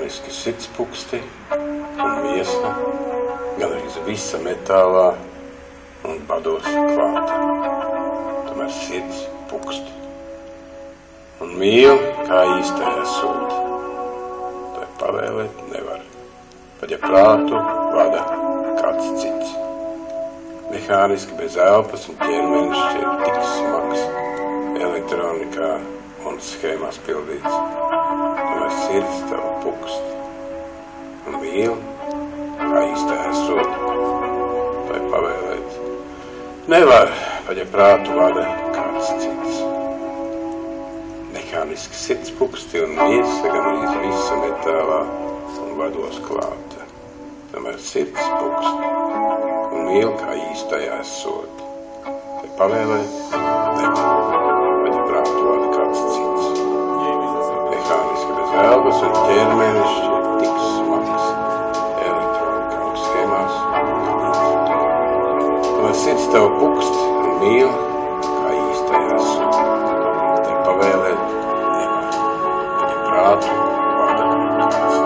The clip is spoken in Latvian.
mehāniski sirdspuksti un miesma, gan arī visa metālā un bados klāta. Tomēr sirds pukst un mīl kā īstajā sūta. To pavēlēt nevar, pat ja prātu vada kāds cits. Mehāniski bez elpas un ķermenis šķiet tik smags, elektronikā un schēmās pildīts. Tomēr sirds tev pukst un mīl kā īstajā sūta. To pavēlēt nevar, pat ja prātu vada kāds cits. Mehāniski sirds puksti un miesa gan arī visa metālā un vados klāta. Tomēr sirds pukst un mīl kā īstajā sūta. Te pavēlēt nevar, pat ja prātu vada kāds cits. Mehāniski bez elpas un ķermenis šķiet tik smags, elektronikā un schēmās. Tomēr sirds tev pukst un mīl kā īstajā sūta. Te pavēlēt nevar, pat ja prātu vada kāds